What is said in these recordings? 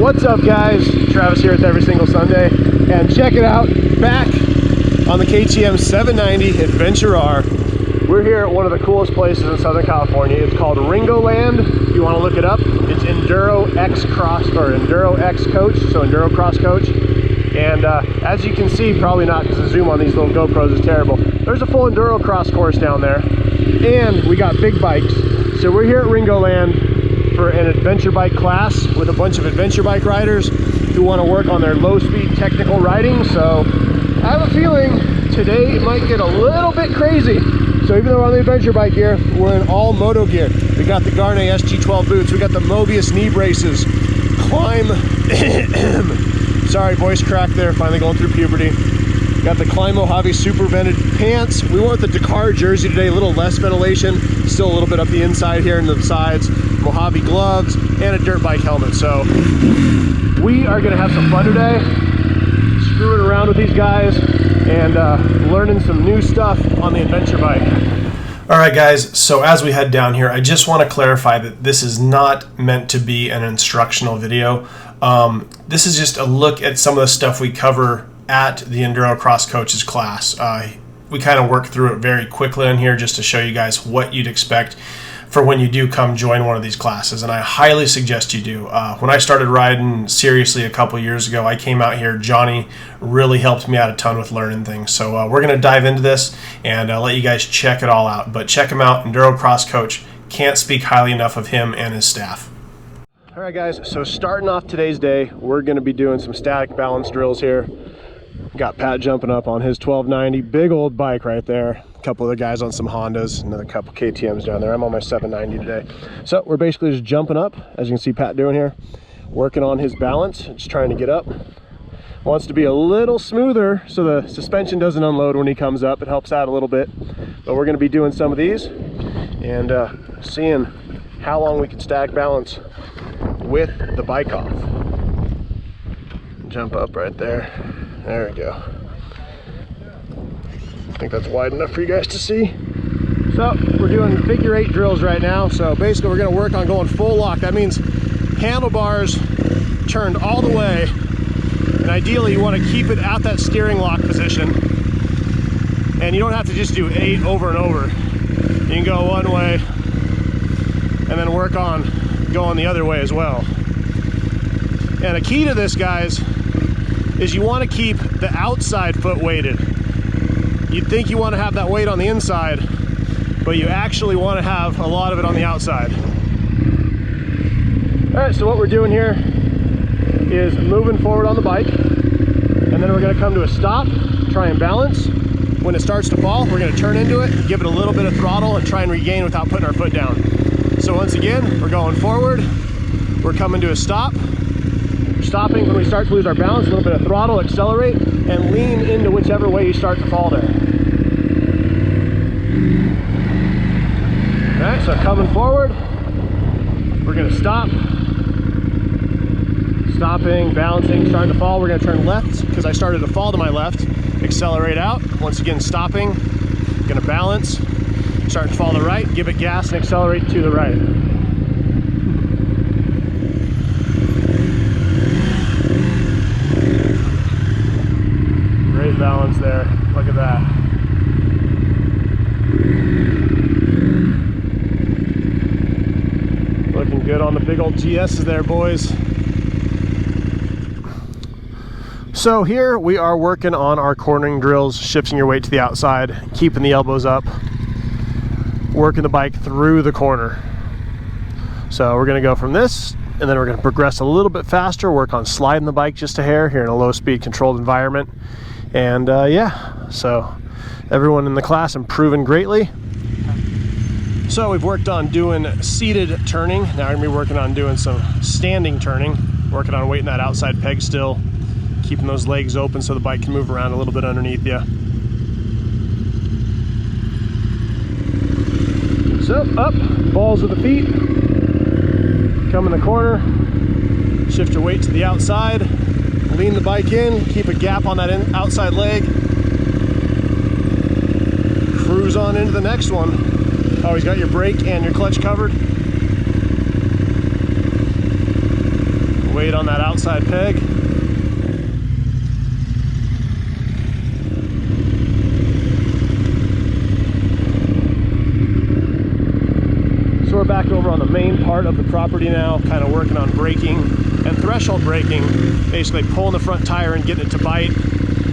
What's up, guys? Travis here with Every Single Sunday, and check it out, back on the KTM 790 Adventure R. We're here at one of the coolest places in Southern California. It's called Ringoland. If you want to look it up, it's Enduro X Coach, so Enduro Cross Coach. And as you can see, probably not because the zoom on these little GoPros is terrible, there's a full Enduro Cross course down there, and we got big bikes. So we're here at Ringoland for an adventure bike class with a bunch of adventure bike riders who want to work on their low-speed technical riding. So I have a feeling today it might get a little bit crazy. So even though we're on the adventure bike gear, we're in all moto gear. We got the Garnet SG12 boots, we got the Mobius knee braces, sorry, voice crack there, finally going through puberty. Got the Climb Mojave super vented pants. We went with the Dakar jersey today, a little less ventilation, still a little bit up the inside here and the sides. Mojave gloves and a dirt bike helmet. So we are gonna have some fun today, screwing around with these guys and learning some new stuff on the adventure bike. All right, guys, so as we head down here, I just want to clarify that this is not meant to be an instructional video. This is just a look at some of the stuff we cover at the Enduro Cross Coaches class. We kind of work through it very quickly in here just to show you guys what you'd expect for when you do come join one of these classes, and I highly suggest you do. When I started riding seriously a couple years ago, I came out here. Johnny really helped me out a ton with learning things. So we're going to dive into this and let you guys check it all out. But check him out, Enduro Cross Coach. Can't speak highly enough of him and his staff. All right, guys, so starting off today's day, we're going to be doing some static balance drills here. Got Pat jumping up on his 1290, big old bike right there. A couple other guys on some Hondas, another couple KTMs down there. I'm on my 790 today. So we're basically just jumping up, as you can see Pat doing here, working on his balance, just trying to get up. Wants to be a little smoother so the suspension doesn't unload when he comes up. It helps out a little bit. But we're going to be doing some of these and seeing how long we can static balance with the bike off. Jump up right there. There we go. I think that's wide enough for you guys to see. So we're doing figure 8 drills right now. So basically we're going to work on going full lock. That means handlebars turned all the way, and ideally you want to keep it at that steering lock position. And you don't have to just do 8 over and over. You can go one way and then work on going the other way as well. And a key to this, guys, is you want to keep the outside foot weighted. You'd think you want to have that weight on the inside, but you actually want to have a lot of it on the outside. All right, so what we're doing here is moving forward on the bike, and then we're going to come to a stop, try and balance. When it starts to fall, we're going to turn into it, give it a little bit of throttle, and try and regain without putting our foot down. So once again, we're going forward, we're coming to a stop, stopping when we start to lose our balance, a little bit of throttle, accelerate, and lean into whichever way you start to fall there. All right, so coming forward, we're gonna stop, stopping, balancing, starting to fall. We're gonna turn left because I started to fall to my left, accelerate out, once again stopping, gonna balance, starting to fall to the right, give it gas and accelerate to the right. Great balance there, look at that. Looking good on the big old GSs there, boys. So here we are working on our cornering drills, shifting your weight to the outside, keeping the elbows up, working the bike through the corner. So we're gonna go from this, and then we're gonna progress a little bit faster, work on sliding the bike just a hair here in a low speed controlled environment. And yeah, so everyone in the class improving greatly. So we've worked on doing seated turning. Now we're gonna be working on doing some standing turning, working on weighting that outside peg still, keeping those legs open so the bike can move around a little bit underneath you. So up, balls with the feet, come in the corner, shift your weight to the outside, lean the bike in, keep a gap on that outside leg, cruise on into the next one. Always got your brake and your clutch covered. weight on that outside peg. So we're back over on the main part of the property now, kind of working on braking and threshold braking, basically pulling the front tire and getting it to bite,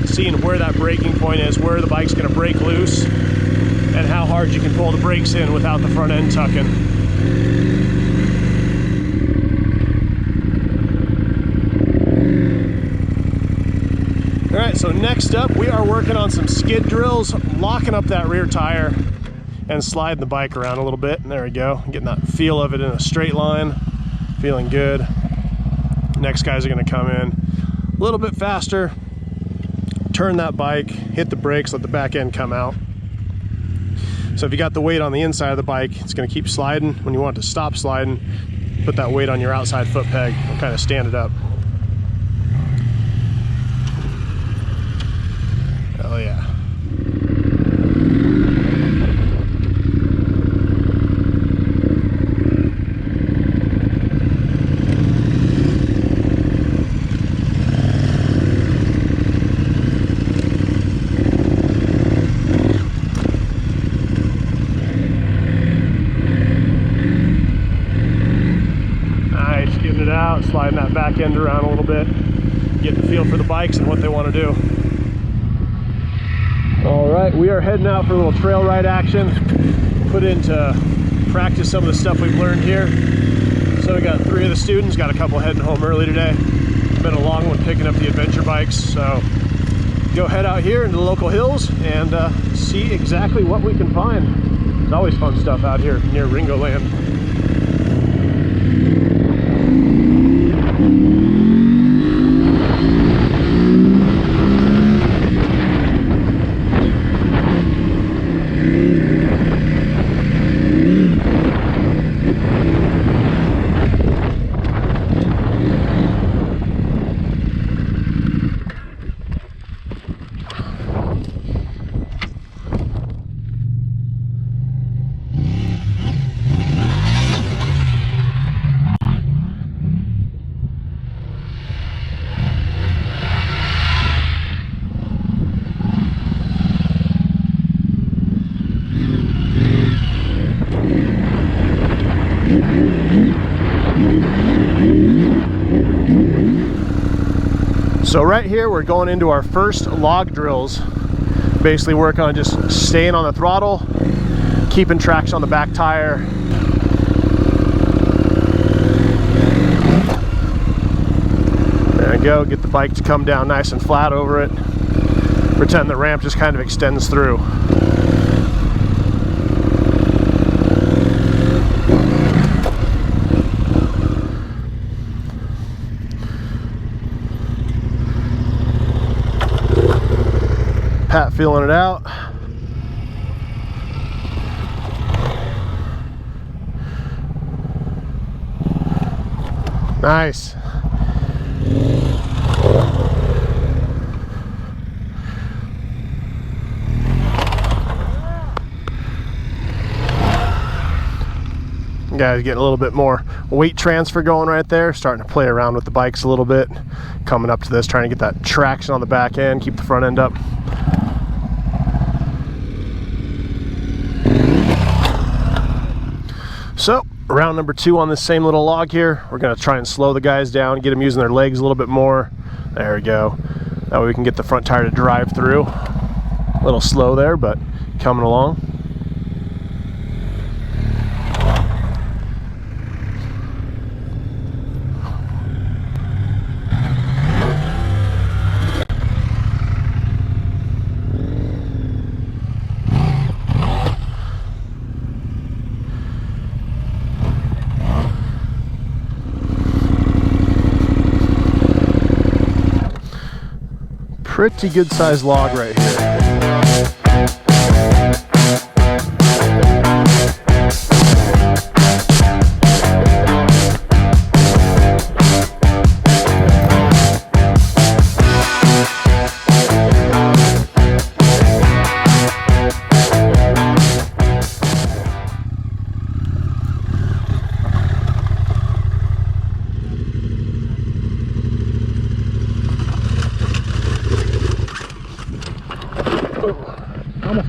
seeing where that braking point is, where the bike's going to break loose, and how hard you can pull the brakes in without the front end tucking. All right, so next up we are working on some skid drills, locking up that rear tire and sliding the bike around a little bit. And there we go, getting that feel of it in a straight line, feeling good. Next guys are going to come in a little bit faster, turn that bike, hit the brakes, let the back end come out. So if you got the weight on the inside of the bike, it's going to keep sliding. When you want it to stop sliding, put that weight on your outside foot peg and kind of stand it up. Oh yeah. Nice, getting it out, sliding that back end around a little bit, getting the feel for the bikes and what they want to do. All right, we are heading out for a little trail ride action, put into practice some of the stuff we've learned here. So we got 3 of the students, got a couple heading home early today. Been a long one picking up the adventure bikes, so go head out here into the local hills and see exactly what we can find. There's always fun stuff out here near Ringo Land. So right here we're going into our first log drills. Basically working on just staying on the throttle, keeping traction on the back tire. There we go, get the bike to come down nice and flat over it. Pretend the ramp just kind of extends through. Pat feeling it out. Nice. Guys getting a little bit more weight transfer going right there, starting to play around with the bikes a little bit, coming up to this, trying to get that traction on the back end, keep the front end up. So round number 2 on this same little log here, we're going to try and slow the guys down, get them using their legs a little bit more. There we go. That way we can get the front tire to drive through. A little slow there, but coming along. Pretty good sized log right here.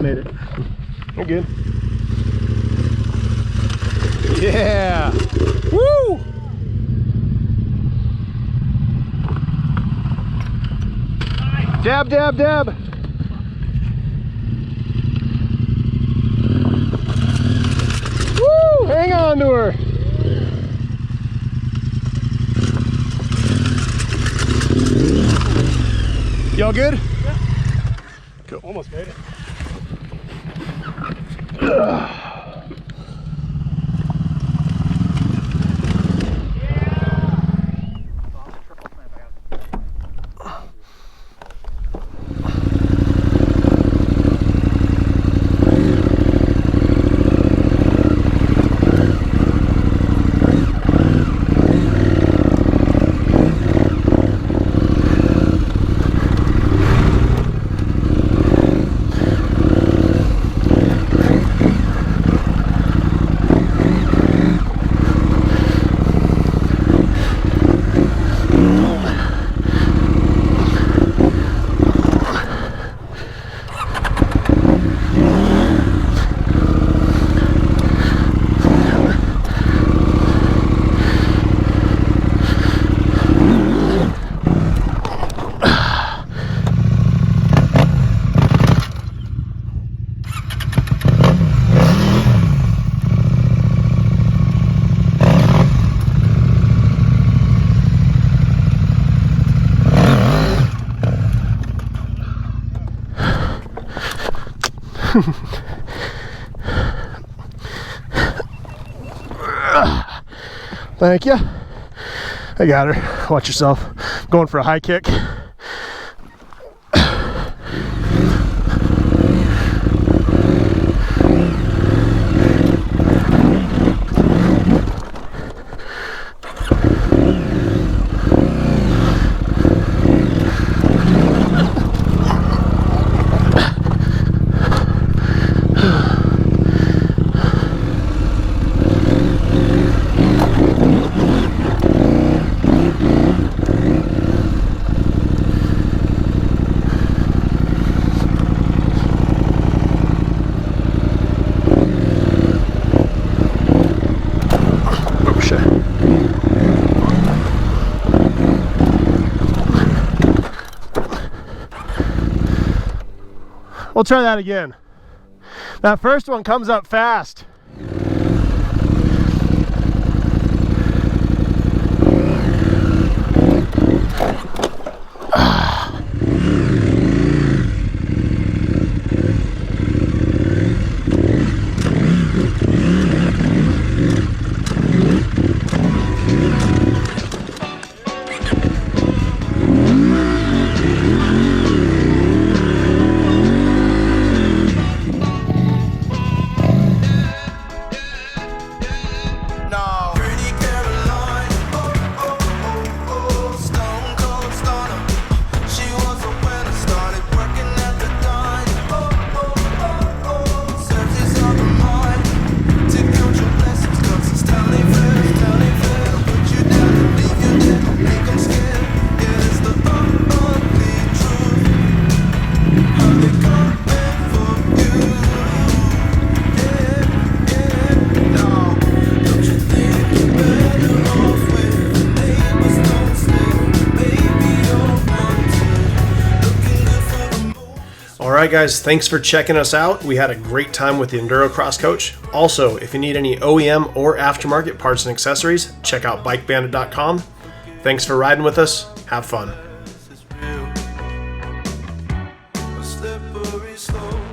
Made it. You're good. Yeah. Woo! Dab, dab, dab. Woo! Hang on to her. Y'all good? Yeah. Cool. Almost made it. Thank you. I got her. Watch yourself. Going for a high kick. We'll try that again. That first one comes up fast. Alright guys, thanks for checking us out. We had a great time with the Enduro X Coach. Also, if you need any OEM or aftermarket parts and accessories, check out bikebandit.com. Thanks for riding with us. Have fun. Slippery slope.